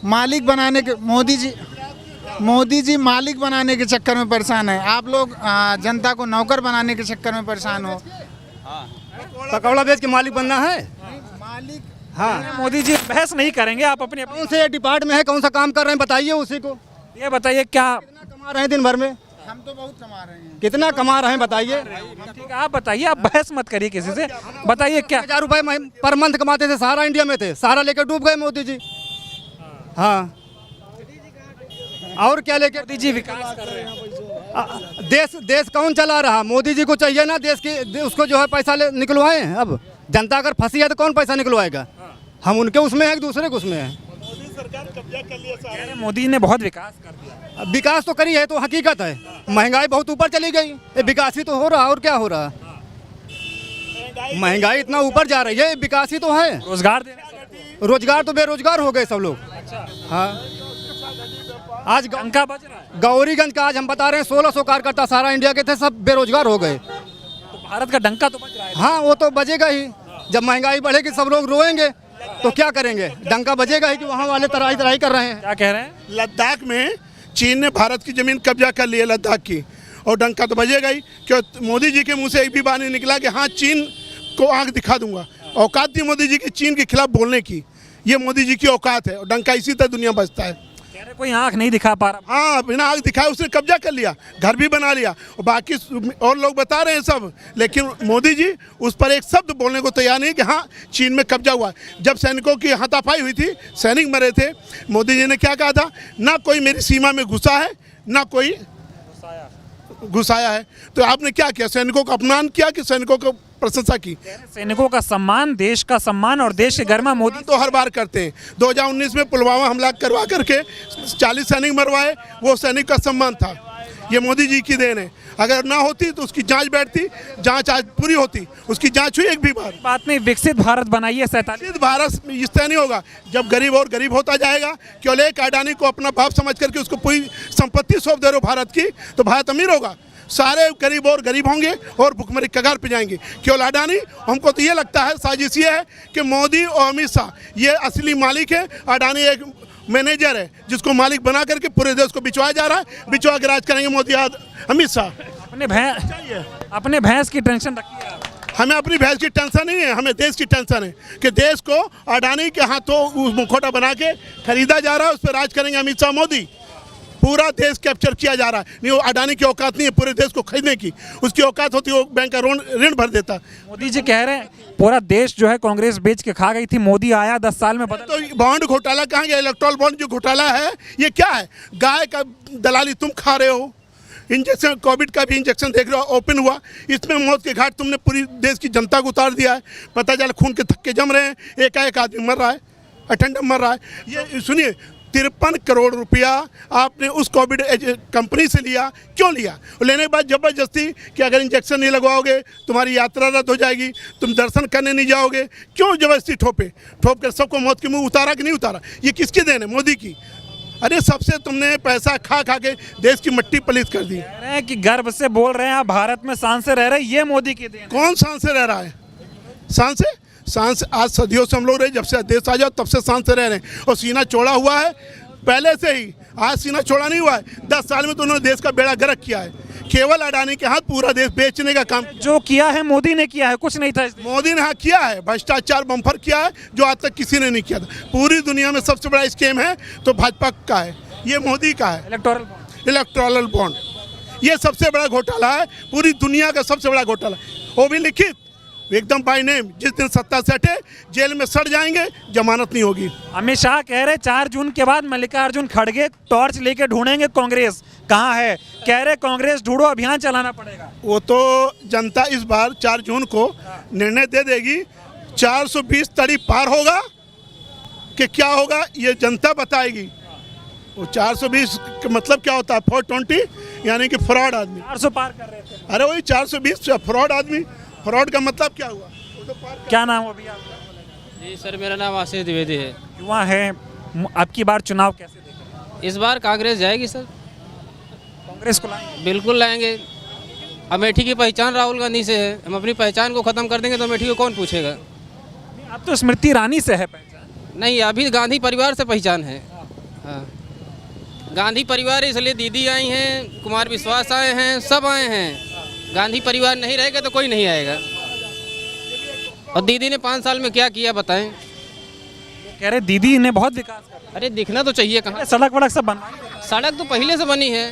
मालिक बनाने के, मोदी जी मालिक बनाने के चक्कर में परेशान है। आप लोग जनता को नौकर बनाने के चक्कर में परेशान हो। पकौड़ा बेच के मालिक बनना है? मालिक, हाँ। मोदी जी बहस नहीं करेंगे, आप अपने कौन से डिपार्टमेंट में है, कौन सा काम कर रहे हैं बताइए उसी को। ये बताइए क्या कमा रहे हैं दिन भर में? हम तो बहुत कमा रहे हैं। कितना कमा रहे हैं बताइए? ठीक है, आप बताइए, आप बहस मत करिए किसी से। बताइए क्या 1000 रुपए पर मंथ कमाते थे, सारा इंडिया में थे, सारा लेकर डूब गए मोदी जी। हाँ, और क्या लेके? मोदी जी विकास कर रहे हैं। देश कौन चला रहा? मोदी जी को चाहिए ना देश की, उसको जो है पैसा निकलवाए। अब जनता अगर फंसी है तो कौन पैसा निकलवाएगा? हम उनके उसमें है, दूसरे के उसमें है। मोदी ने बहुत विकास कर दिया। विकास तो करी है, तो हकीकत है। महंगाई बहुत ऊपर चली गई, ये विकास ही तो हो रहा। और क्या हो रहा? महंगाई इतना ऊपर जा रही है, विकास ही तो है। रोजगार तो बेरोजगार हो गए सब लोग। हाँ, आज डंका बज रहा है। गौरीगंज का आज हम बता रहे हैं 1600 कार्यकर्ता सारा इंडिया के थे, सब बेरोजगार हो गए। तो भारत का डंका तो बज रहा है। हाँ, वो तो बजेगा ही। जब महंगाई बढ़ेगी सब लोग रोएंगे, तो क्या करेंगे? डंका बजेगा ही कि वहाँ वाले तराई कर रहे हैं। क्या कह रहे हैं? लद्दाख में चीन ने भारत की जमीन कब्जा कर ली है, लद्दाख की, और डंका तो बजेगा ही। क्यों? मोदी जी के मुंह से एक भी बात नहीं निकला कि हाँ चीन को आंख दिखा दूंगा। औकात थी मोदी जी की चीन के खिलाफ बोलने की, ये मोदी जी की औकात है, और डंका इसी तरह दुनिया बजता है। कोई आंख नहीं दिखा पा रहा। हाँ, बिना आग दिखाए उसने कब्जा कर लिया, घर भी बना लिया, और बाकी और लोग बता रहे हैं सब, लेकिन मोदी जी उस पर एक शब्द बोलने को तैयार नहीं कि हाँ चीन में कब्जा हुआ। जब सैनिकों की हाथापाई हुई थी, सैनिक मरे थे, मोदी जी ने क्या कहा था, ना कोई मेरी सीमा में घुसा है, ना कोई घुसाया है। तो आपने क्या किया, सैनिकों का अपमान किया कि सैनिकों को प्रशंसा की? सैनिकों का सम्मान, देश का सम्मान और देश के गरिमा मोदी तो हर बार करते हैं। 2019 में पुलवामा हमला करवा करके 40 सैनिक मरवाए, वो सैनिक का सम्मान था। ये मोदी जी की देन है। अगर ना होती तो उसकी जांच बैठती, जांच आज पूरी होती, उसकी जांच हुई एक भी बार। बात में विकसित भारत बनाइए 47। विकसित भारत इस तरह नहीं होगा, जब गरीब और गरीब होता जाएगा। केवल एक अडानी को अपना बाप समझ करके उसको पूरी संपत्ति सौंप दे रहे हो भारत की, तो भारत अमीर होगा। सारे गरीब और गरीब होंगे और भुखमरी कगार पे जाएंगे। केवल अडानी, हमको तो ये लगता है साजिश ये है कि मोदी और अमित शाह ये असली मालिक है, अडानी एक मैनेजर है जिसको मालिक बना करके पूरे देश को बिचवाया जा रहा है। बिचवा के राज करेंगे मोदी अमित शाह। अपने भैंस की टेंशन रखिए आप। हमें अपनी भैंस की टेंशन नहीं है, हमें देश की टेंशन है कि देश को अडानी के हाथों मुखौटा बना के खरीदा जा रहा है, उस पर राज करेंगे अमित शाह मोदी। पूरा देश कैप्चर किया जा रहा है। नहीं, वो अडानी की औकात नहीं है पूरे देश को खरीदने की, उसकी औकात होती है वो बैंक का ऋण भर देता। मोदी जी कह रहे हैं पूरा देश जो है कांग्रेस बेच के खा गई थी, मोदी आया 10 साल में बदल। तो बॉन्ड घोटाला कहाँ गया? इलेक्ट्रॉल बॉन्ड जो घोटाला है ये क्या है? गाय का दलाली तुम खा रहे हो, इंजेक्शन, कोविड का भी इंजेक्शन देख रहे हो ओपन हुआ, इसमें मौत के घाट तुमने पूरी देश की जनता को उतार दिया है। पता चला खून के थक्के जम रहे हैं, एक आदमी मर रहा है, अटेंडर मर रहा है। ये सुनिए, 53 करोड़ रुपया आपने उस कोविड कंपनी से लिया, क्यों लिया? लेने के बाद जबरदस्ती कि अगर इंजेक्शन नहीं लगवाओगे तुम्हारी यात्रा रद्द हो जाएगी, तुम दर्शन करने नहीं जाओगे, क्यों जबरदस्ती ठोप कर सबको मौत के मुंह उतारा कि नहीं उतारा? ये किसकी देन है? मोदी की। अरे सबसे तुमने पैसा खा के देश की मट्टी पलीत कर दी। कह रहे हैं कि गर्व से बोल रहे हैं भारत में शान से रह रहे हैं, ये मोदी की देन। कौन शान से रह रहा है? शान से आज सदियों से हम लोग रहे, जब से देश आजाद तब से शान से रह रहे हैं, और सीना चौड़ा हुआ है पहले से ही। आज सीना चौड़ा नहीं हुआ है, 10 साल में तो उन्होंने देश का बेड़ा गर्क किया है। केवल अडानी के हाथ पूरा देश बेचने का काम जो किया है मोदी ने किया है, कुछ नहीं था। मोदी ने हाँ किया है, भ्रष्टाचार बम्पर किया है जो आज तक किसी ने नहीं किया था। पूरी दुनिया में सबसे बड़ा स्कीम है तो भाजपा का है, ये मोदी का है। इलेक्टोरल बॉन्ड, ये सबसे बड़ा घोटाला है, पूरी दुनिया का सबसे बड़ा घोटाला, वो भी लिखित, एकदम बाय नेम। जिस दिन सत्ता से हटे जेल में सड़ जाएंगे, जमानत नहीं होगी। अमित शाह कह रहे 4 जून के बाद मल्लिकार्जुन खड़गे टॉर्च लेके ढूंढेंगे कांग्रेस कहाँ है। कह रहे कांग्रेस ढूंढो, अभियान चलाना पड़ेगा। वो तो जनता इस बार 4 जून को निर्णय दे देगी। 420 तड़ी पार होगा कि क्या होगा ये जनता बताएगी। वो 420 का मतलब क्या होता है? 420 यानी कि फ्रॉड आदमी। 400 पार कर रहे थे। अरे वही 420 फ्रॉड आदमी। फ्रॉड का मतलब क्या हुआ? क्या नाम हो भैया? जी सर, मेरा नाम आशीष द्विवेदी है। युवा है, अब की बार चुनाव कैसे देख रहे हैं? इस बार कांग्रेस जाएगी सर। कांग्रेस को लाएंगे? बिल्कुल लाएंगे। अमेठी की पहचान राहुल गांधी से है, हम अपनी पहचान को ख़त्म कर देंगे तो अमेठी को कौन पूछेगा? अब तो स्मृति ईरानी से है पहचान। नहीं, अभी गांधी परिवार से पहचान है। हाँ, गांधी परिवार, इसलिए दीदी आई हैं, कुमार विश्वास आए हैं, सब आए हैं। गांधी परिवार नहीं रहेगा तो कोई नहीं आएगा। और दीदी ने 5 साल में क्या किया बताएं? कह रहे दीदी ने बहुत विकास किया। अरे दिखना तो चाहिए कहाँ? सड़क वड़क सब बनवाई। सड़क तो पहले से बनी है।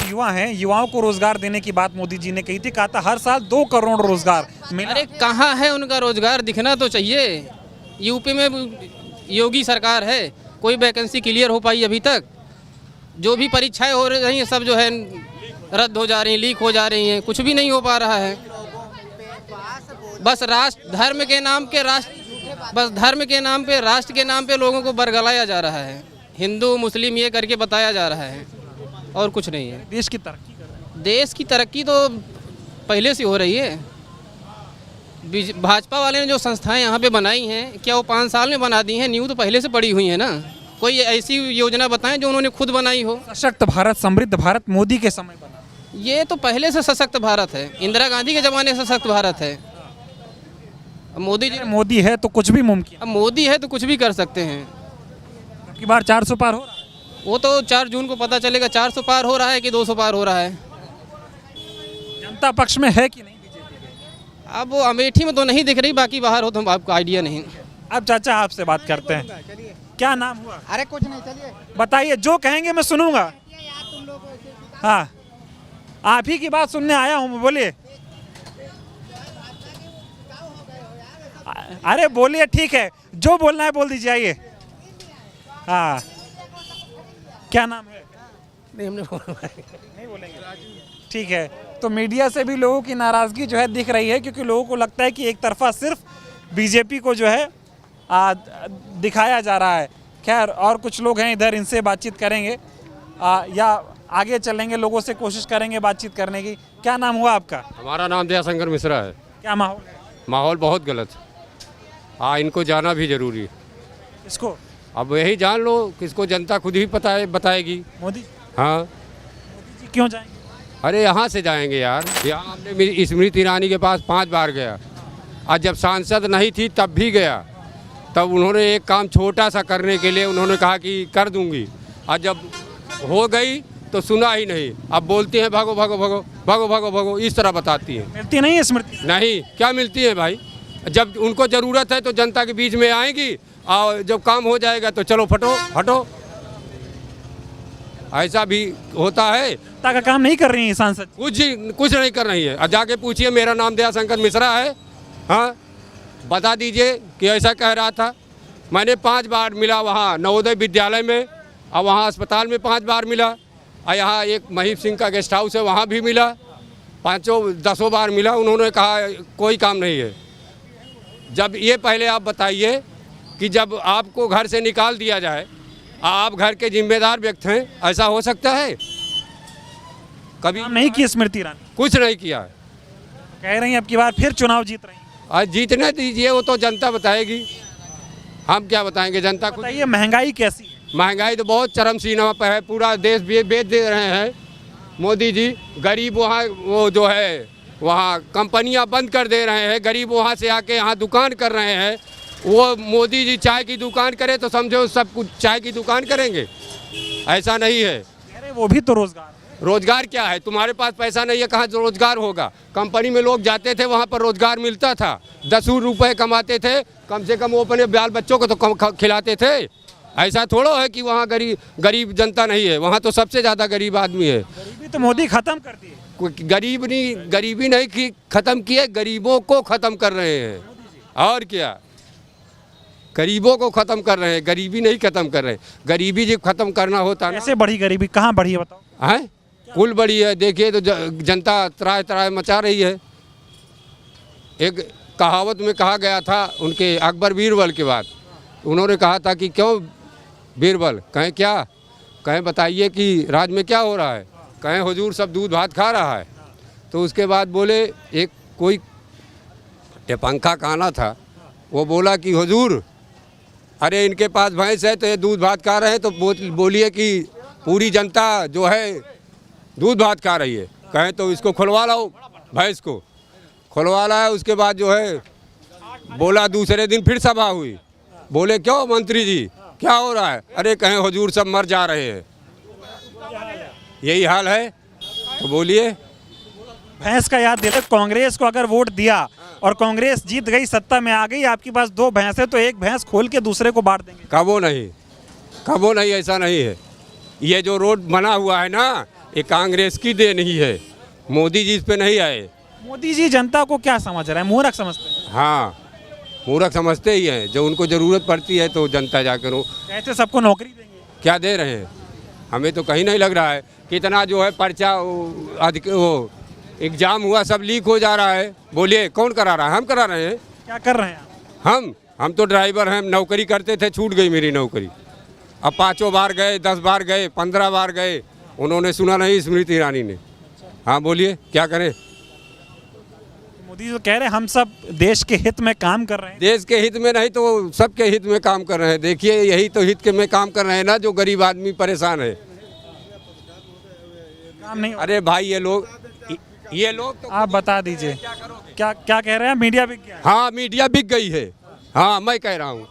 युवा हैं, युवाओं को रोजगार देने की बात मोदी जी ने कही थी, कहा था हर साल 2 करोड़ रोजगार मिला। अरे कहाँ है उनका रोजगार? दिखना तो चाहिए। यूपी में योगी सरकार है, कोई वैकेंसी क्लियर हो पाई अभी तक? जो भी परीक्षाएं हो रही हैं सब जो है रद्द हो जा रही हैं, लीक हो जा रही हैं, कुछ भी नहीं हो पा रहा है। बस धर्म के नाम पे राष्ट्र के नाम पे लोगों को बरगलाया जा रहा है। हिंदू मुस्लिम ये करके बताया जा रहा है और कुछ नहीं है। देश की तरक्की कर रहे हैं। देश की तरक्की तो पहले से हो रही है। भाजपा वाले ने जो संस्थाएं यहाँ पे बनाई हैं, क्या वो 5 साल में बना दी हैं? नींव तो पहले से पड़ी हुई है ना। कोई ऐसी योजना बताएं जो उन्होंने खुद बनाई हो। सशक्त भारत, समृद्ध भारत मोदी के समय बना। ये तो पहले से सशक्त भारत है, इंदिरा गांधी के ज़माने से सशक्त भारत है। अब मोदी है तो कुछ भी मुमकिन। अब मोदी है तो कुछ भी कर सकते हैं। अब की बार 400 पार हो रहा है। वो तो 4 जून को पता चलेगा 400 पार हो रहा है कि 200 पार हो रहा है। जनता पक्ष में है कि नहीं बीजेपी? अब वो अमेठी में तो नहीं दिख रही, बाकी बाहर हो तो आपको आइडिया नहीं। अब चाचा आपसे बात करते हैं, क्या नाम हुआ? अरे कुछ नहीं, चलिए। बताइए, जो कहेंगे मैं सुनूंगा। हाँ, आप ही की बात सुनने आया हूँ, बोलिए। अरे बोलिए, ठीक है, जो बोलना है बोल दीजिए, आइए। हाँ, क्या नाम है? नहीं बोलेंगे, ठीक है। तो मीडिया से भी लोगों की नाराजगी जो है दिख रही है, क्योंकि लोगों को लगता है कि एक तरफा सिर्फ बीजेपी को जो है दिखाया जा रहा है। खैर, और कुछ लोग हैं इधर, इनसे बातचीत करेंगे या आगे चलेंगे, लोगों से कोशिश करेंगे बातचीत करने की। क्या नाम हुआ आपका? हमारा नाम दयाशंकर मिश्रा है। क्या माहौल है? माहौल बहुत गलत। हाँ, इनको जाना भी जरूरी है। इसको अब यही जान लो, किसको जनता खुद ही बताएगी। मोदी? हाँ। मोदी जी क्यों जाएंगे? अरे यहाँ से जाएंगे यार, यहाँ हमने स्मृति ईरानी के पास 5 बार गया, आज जब सांसद नहीं थी तब भी गया। तब उन्होंने एक काम छोटा सा करने के लिए उन्होंने कहा कि कर दूंगी, आज जब हो गई तो सुना ही नहीं। अब बोलती हैं भागो भागो भागो भागो भागो भागो, इस तरह बताती हैं। मिलती नहीं है स्मृति? नहीं, क्या मिलती है भाई? जब उनको ज़रूरत है तो जनता के बीच में आएंगी, और जब काम हो जाएगा तो चलो फटो हटो। ऐसा भी होता है। का काम नहीं कर रही है सांसद? कुछ नहीं कर रही है। अब जाके पूछिए, मेरा नाम दयाशंकर मिश्रा है, हाँ, बता दीजिए कि ऐसा कह रहा था। मैंने 5 बार मिला वहाँ नवोदय विद्यालय में, और वहाँ अस्पताल में 5 बार मिला, और यहाँ एक महीप सिंह का गेस्ट हाउस है वहाँ भी मिला, 5-10 बार मिला। उन्होंने कहा कोई काम नहीं है। जब ये पहले आप बताइए कि जब आपको घर से निकाल दिया जाए, आप घर के जिम्मेदार व्यक्ति हैं, ऐसा हो सकता है? कभी नहीं किया स्मृति ईरानी? कुछ नहीं किया है। कह रही हैं अब की बार फिर चुनाव जीत रही हैं। आज जीतने दीजिए, वो तो जनता बताएगी, हम क्या बताएंगे। जनता को बताइए, महंगाई कैसी है? महंगाई तो बहुत चरम सीमा पर है, पूरा देश बेच दे रहे हैं मोदी जी। गरीब वहाँ वो जो है वहाँ कंपनियाँ बंद कर दे रहे हैं, गरीब वहाँ से आके यहाँ दुकान कर रहे हैं। वो मोदी जी चाय की दुकान करे तो समझो सब कुछ चाय की दुकान करेंगे, ऐसा नहीं है। अरे वो भी तो रोजगार क्या है? तुम्हारे पास पैसा नहीं है, कहाँ रोजगार होगा? कंपनी में लोग जाते थे, वहाँ पर रोजगार मिलता था, 10 रुपये कमाते थे, कम से कम वो अपने बाल बच्चों को तो खिलाते थे। ऐसा थोड़ा है कि वहाँ गरीब जनता नहीं है, वहाँ तो सबसे ज़्यादा गरीब आदमी है। गरीबी तो मोदी खत्म कर दी है। गरीबी नहीं खत्म की है, गरीबों को खत्म कर रहे हैं। और क्या, गरीबों को खत्म कर रहे हैं, गरीबी नहीं खत्म कर रहे। गरीबी जब खत्म करना होता कैसे बढ़ी गरीबी? कहाँ बढ़ी है बताओ? है कुल बड़ी है। देखिए तो जनता त्राह त्राह मचा रही है। एक कहावत में कहा गया था उनके अकबर बीरबल के बाद, उन्होंने कहा था कि क्यों बीरबल? कहें क्या? कहें बताइए कि राज्य में क्या हो रहा है? कहें हुजूर सब दूध भात खा रहा है। तो उसके बाद बोले, एक कोई टेपंखा काना था, वो बोला कि हुजूर अरे इनके पास भैंस है तो ये दूध भात खा रहे हैं, तो बोलिए कि पूरी जनता जो है दूध भात खा रही है। कहें तो इसको खुलवा लाओ, भैंस को खुलवा लाया। उसके बाद जो है बोला, दूसरे दिन फिर सभा हुई, बोले क्यों मंत्री जी क्या हो रहा है? अरे कहें हुजूर सब मर जा रहे हैं। यही हाल है। तो बोलिए, भैंस का याद दिला, कांग्रेस को अगर वोट दिया और कांग्रेस जीत गई, सत्ता में आ गई, आपके पास 2 भैंस है तो एक भैंस खोल के दूसरे को बांट देंगे? कबो नहीं, ऐसा नहीं है। ये जो रोड बना हुआ है ना, ये कांग्रेस की देन ही है, मोदी जी इस पे नहीं आए। मोदी जी जनता को क्या समझ रहे हैं? मूर्ख समझते हैं? हाँ, मूर्ख समझते ही हैं। जो उनको ज़रूरत पड़ती है तो जनता जाकर वो कैसे सबको नौकरी देंगे? क्या दे रहे हैं? हमें तो कहीं नहीं लग रहा है। कितना जो है पर्चा वो एग्जाम हुआ, सब लीक हो जा रहा है। बोलिए कौन करा रहा है? हम करा रहे हैं। क्या कर रहे हैं आप? हम तो ड्राइवर हैं, नौकरी करते थे, छूट गई मेरी नौकरी। अब 5 बार गए, 10 बार गए, 15 बार गए, उन्होंने सुना नहीं स्मृति ईरानी ने। हाँ बोलिए क्या करें? मोदी तो कह रहे हैं हम सब देश के हित में काम कर रहे हैं। देश के हित में नहीं तो सबके हित में काम कर रहे हैं। देखिए यही तो हित के में काम कर रहे हैं ना, जो गरीब आदमी परेशान है। काम नहीं। अरे भाई ये लोग तो आप बता दीजिए क्या कह रहे हैं? मीडिया बिक गया? हाँ मीडिया बिक गई है। हाँ मैं कह रहा हूँ,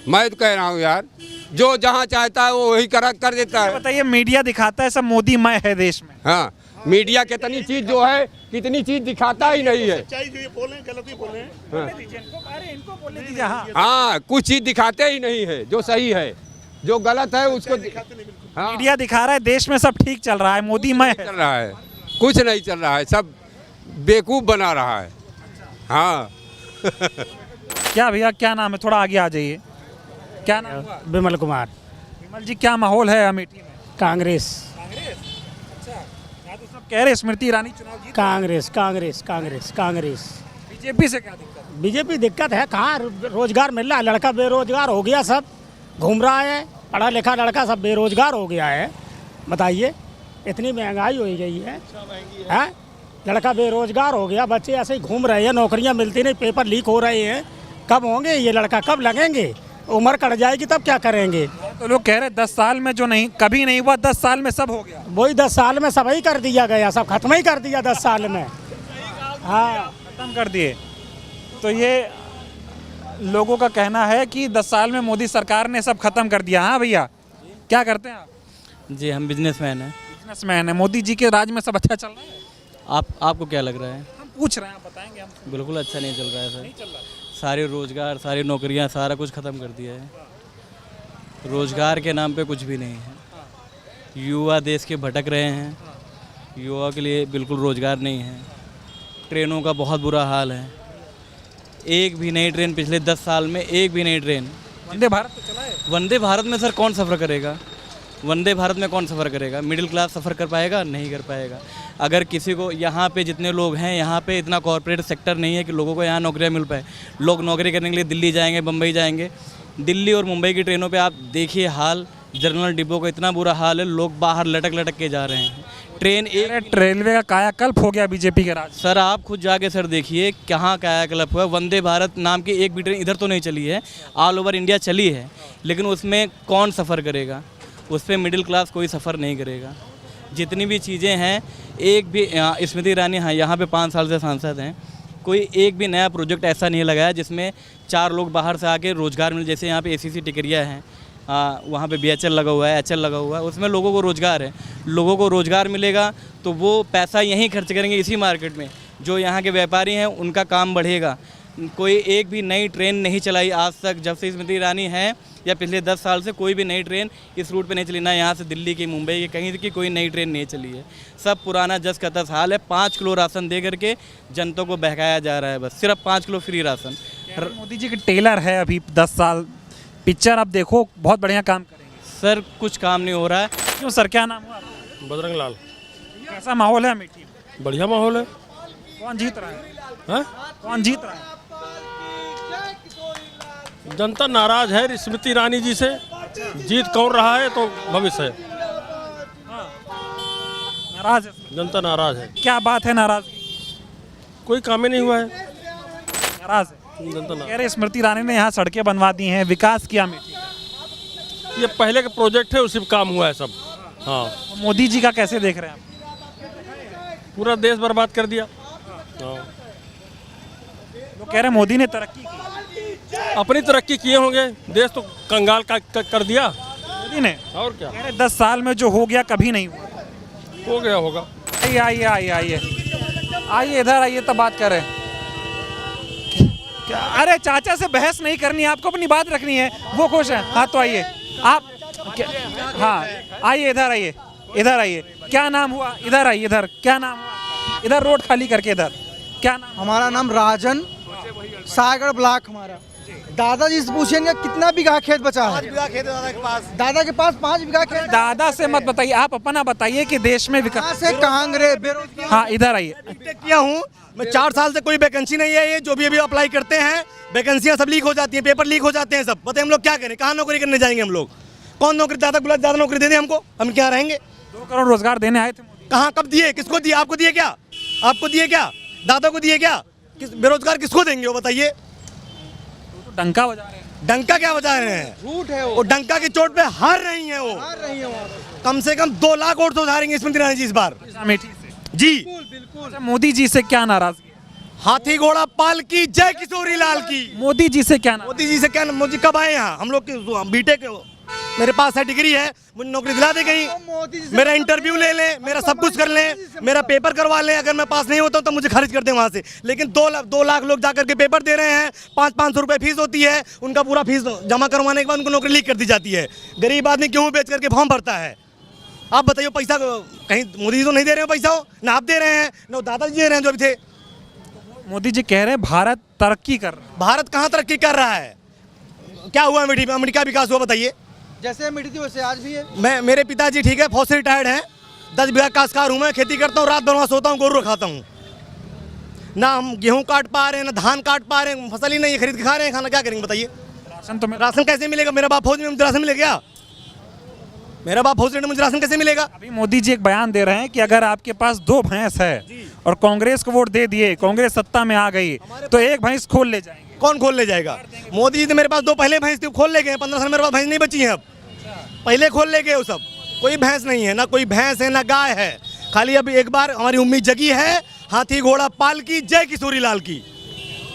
मैं तो कह रहा हूँ यार, जो जहाँ चाहता है वो वही कर देता है। बताइए, मीडिया दिखाता है सब मोदी मय है देश में। हाँ, मीडिया कितनी चीज जो है कितनी चीज दिखाता ही नहीं है। सच्चाई जो ये बोल रहे हैं गलत ही बोल रहे हैं। इनको बोलने दीजिए। हाँ, हाँ, कुछ चीज दिखाते ही नहीं है, जो सही है, जो गलत है उसको हाँ, मीडिया दिखा रहा है देश में सब ठीक चल रहा है, मोदी मैं चल रहा है, कुछ नहीं चल रहा है, सब बेवकूफ बना रहा है। हाँ क्या भैया क्या नाम है, थोड़ा आगे आ जाइए। क्या नाम हुआ? विमल कुमार, विमल जी क्या माहौल है अमेठी में? कांग्रेस। अच्छा, यहाँ तो सब कह रहे स्मृति ईरानी चुनाव जीत। कांग्रेस कांग्रेस कांग्रेस कांग्रेस। बीजेपी से क्या दिक्कत? बीजेपी दिक्कत है, कहाँ रोजगार मिल रहा है, लड़का बेरोजगार हो गया, सब घूम रहा है, पढ़ा लिखा लड़का सब बेरोजगार हो गया है। बताइए, इतनी महंगाई हो गई है, हैं? लड़का बेरोजगार हो गया, बच्चे ऐसे ही घूम रहे हैं, नौकरियां मिलती नहीं, पेपर लीक हो रहे हैं। कब होंगे ये लड़का, कब लगेंगे? उम्र कट जाएगी तब क्या करेंगे? तो लोग कह रहे 10 साल में जो नहीं कभी नहीं हुआ, 10 साल में सब हो गया। वही 10 साल में सब ही कर दिया गया, सब खत्म ही कर दिया 10 साल में। हाँ, खत्म कर दिए। तो ये लोगों का कहना है कि 10 साल में मोदी सरकार ने सब खत्म कर दिया। हाँ भैया, क्या करते हैं आप? जी हम बिजनेसमैन हैं। बिजनेसमैन है। मोदी जी के राज में सब अच्छा चल रहा है? आपको क्या लग रहा है? हम पूछ रहे हैं, आप बताएंगे हम। बिल्कुल अच्छा नहीं चल रहा है सर। नहीं चल रहा है। सारे रोजगार, सारी नौकरियां, सारा कुछ ख़त्म कर दिया है। रोजगार के नाम पे कुछ भी नहीं है। युवा देश के भटक रहे हैं, युवा के लिए बिल्कुल रोजगार नहीं है। ट्रेनों का बहुत बुरा हाल है, एक भी नई ट्रेन पिछले 10 साल में एक भी नई ट्रेन। वंदे भारत तो चला है। वंदे भारत में सर कौन सफ़र करेगा? वंदे भारत में कौन सफ़र करेगा? मिडिल क्लास सफ़र कर पाएगा? नहीं कर पाएगा। अगर किसी को, यहाँ पे जितने लोग हैं, यहाँ पे इतना कॉर्पोरेट सेक्टर नहीं है कि लोगों को यहाँ नौकरियाँ मिल पाए। लोग नौकरी करने के लिए दिल्ली जाएंगे, बम्बई जाएंगे। दिल्ली और मुंबई की ट्रेनों पे आप देखिए हाल, जनरल डिब्बों का इतना बुरा हाल है, लोग बाहर लटक लटक के जा रहे हैं। ट्रेन एक रेलवे का कायाकल्प हो गया बीजेपी के राज। सर आप खुद जाके सर देखिए कहाँ कायाकल्प हुआ। वंदे भारत नाम की एक भी ट्रेन इधर तो नहीं चली है, ऑल ओवर इंडिया चली है, लेकिन उसमें कौन सफ़र करेगा? उस पर मिडिल क्लास कोई सफ़र नहीं करेगा। जितनी भी चीज़ें हैं, एक भी स्मृति ईरानी हाँ यहाँ पे 5 साल से सांसद हैं, कोई एक भी नया प्रोजेक्ट ऐसा नहीं लगाया जिसमें 4 लोग बाहर से आके रोज़गार मिले। जैसे यहाँ पे ACC टिकरिया है, वहाँ पे BHL लगा हुआ है, HL लगा हुआ है, उसमें लोगों को रोज़गार है। लोगों को रोज़गार मिलेगा तो वो पैसा यहीं खर्च करेंगे इसी मार्केट में। जो यहाँ के व्यापारी हैं उनका काम बढ़ेगा। कोई एक भी नई ट्रेन नहीं चलाई आज तक, जब से स्मृति ईरानी है, या पिछले 10 साल से कोई भी नई ट्रेन इस रूट पे नहीं चली। ना यहाँ से दिल्ली की, मुंबई की, कहीं की कोई नई ट्रेन नहीं चली है। सब पुराना जस का तस हाल है। 5 किलो राशन दे करके जनता को बहकाया जा रहा है, बस सिर्फ 5 kilo free ration. Modi ji के टेलर है अभी 10 साल, पिक्चर आप देखो बहुत बढ़िया काम करेंगे। सर कुछ काम नहीं हो रहा है। क्यों सर, क्या नाम हुआ आपका? बजरंग लाल। कैसा माहौल है अमेठी में? बढ़िया माहौल है। कौन जीत रहा है? हाँ? कौन जीत रहा है? जनता नाराज है स्मृति ईरानी जी से। जीत कौन रहा है तो भविष्य है। नाराज है जनता नाराज है। क्या बात है नाराज? कोई काम ही नहीं हुआ है। नाराज है। जनता कह रहे स्मृति ईरानी ने यहाँ सड़कें बनवा दी हैं, विकास किया अमेठी का। ये पहले का प्रोजेक्ट है, उसी पे काम हुआ है सब। हाँ, मोदी जी का कैसे देख रहे हैं आप? पूरा देश बर्बाद कर दिया। हाँ, लोग कह रहे मोदी ने तरक्की की। अपनी तरक्की किए होंगे, देश तो कंगाल का कर दिया मोदी ने। और क्या? कह रहे 10 साल में जो हो गया कभी नहीं हुआ। हो गया होगा। आइए आइए आइए आइए आइए, इधर आइए तब बात करें। क्या? अरे चाचा से बहस नहीं करनी, आपको अपनी बात रखनी है, वो खुश है। हाँ तो आइए आप। हाँ आइए, इधर आइए, इधर आइए। क्या नाम हुआ? इधर आइए, इधर। क्या नाम हुआ? इधर रोड खाली करके इधर। क्या नाम? हमारा नाम राजन, सागर ब्लॉक हमारा। दादाजी से पूछेंगे कितना बीघा खेत बचा है? 5 बीघा खेत है दादा के पास। दादा के पास 5 बीघा खेत। दादा से मत बताइए, आप अपना बताइए कि देश में विकास से कांग्रेस बेरोजगार। हाँ इधर आइए। किया हूँ मैं, 4 साल से कोई वैकेंसी नहीं है। ये जो भी अभी अप्लाई करते हैं, वैकेंसियाँ सब लीक हो जाती हैं, पेपर लीक हो जाते हैं सब। बताइए हम लोग क्या करें? कहाँ नौकरी करने जाएंगे हम लोग? कौन नौकरी ज़्यादा नौकरी दे दें हमको? हम क्या रहेंगे? 2 करोड़ रोजगार देने आए थे मोदी। कहाँ, कब दिए? किसको दिए? आपको दिए क्या? आपको दिए क्या? दादा को दिए क्या? बेरोजगार किसको देंगे वो बताइए? तो डंका बजा रहे हैं। डंका क्या बजा रहे हैं? झूठ है वो डंका की चोट पे हार रही हैं वो। हार रही है वो। कम से कम 2 लाख वोट तो उधारेंगे स्मृति ईरानी जी इस बार। अमेठी से। जी बिल्कुल। मोदी जी से क्या नाराजगी? हाथी घोड़ा पाल की जय किशोरी लाल की। मोदी जी से क्या नाराजगी? मोदी जी से क्या? मोदी कब आए यहाँ? हम लोग बीटे के मेरे पास है डिग्री है, मुझे नौकरी दिला दे कहीं, मेरा इंटरव्यू ले लें, मेरा सब कुछ कर लें, मेरा पेपर करवा लें। अगर मैं पास नहीं होता हूँ तो मुझे खारिज कर दें वहाँ से। लेकिन 2 लाख लोग जाकर के पेपर दे रहे हैं, 500 रुपये फीस होती है, उनका पूरा फीस जमा करवाने के बाद उनको नौकरी लीक कर दी जाती है। गरीब आदमी क्यों बेच करके फॉर्म भरता है? आप बताइए, पैसा कहीं मोदी जी तो नहीं दे रहे हो पैसा, हो ना आप दे रहे हैं ना दादाजी दे रहे हैं जो अभी थे। मोदी जी कह रहे हैं भारत तरक्की कर रहा है। भारत कहाँ तरक्की कर रहा है? क्या हुआ अमेठी में? अमेठी का विकास हुआ बताइए? जैसे अमेठी थी वैसे आज भी है। मेरे पिताजी ठीक है, फौज से रिटायर्ड हैं, 10 बीघा काश्तकार हूँ मैं, खेती करता हूँ, रात भर वहाँ सोता हूँ, गोरू खाता हूँ। ना हम गेहूँ काट पा रहे हैं, ना धान काट पा रहे हैं, फसल ही नहीं है, खरीद के खा रहे हैं, खाना क्या करेंगे बताइए? राशन कैसे मिलेगा? मेरा बाप फौज में, मुझे राशन मिलेगा? मेरा बाप फौज में, मुझे राशन कैसे मिलेगा? अभी मोदी जी एक बयान दे रहे हैं कि अगर आपके पास 2 भैंस है और कांग्रेस को वोट दे दिए, कांग्रेस सत्ता में आ गई तो 1 भैंस खोल ले जाएंगे। कौन खोल ले जाएगा? मोदी जी तो मेरे पास 2 पहले भैंस थी, खोल ले गए। 15 साल मेरे पास भैंस नहीं बची है, अब पहले खोल ले गए वो सब। कोई भैंस नहीं है, ना कोई भैंस है ना गाय है। खाली अब एक बार हमारी उम्मीद जगी है, हाथी घोड़ा पाल की, जय किशोरी लाल की।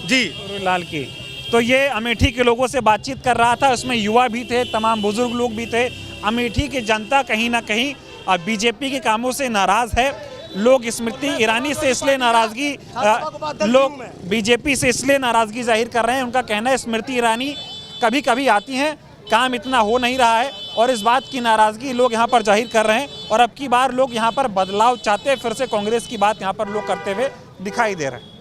जी लाल की। तो ये अमेठी के लोगों से बातचीत कर रहा था, उसमें युवा भी थे, तमाम बुजुर्ग लोग भी थे। अमेठी की जनता कहीं ना कहीं बीजेपी के कामों से नाराज है। लोग स्मृति ईरानी से इसलिए नाराजगी, लोग बीजेपी से इसलिए नाराजगी जाहिर कर रहे हैं। उनका कहना है स्मृति ईरानी कभी कभी आती हैं, काम इतना हो नहीं रहा है, और इस बात की नाराजगी लोग यहाँ पर जाहिर कर रहे हैं। और अब की बार लोग यहाँ पर बदलाव चाहते हैं, फिर से कांग्रेस की बात यहाँ पर लोग करते हुए दिखाई दे रहे हैं।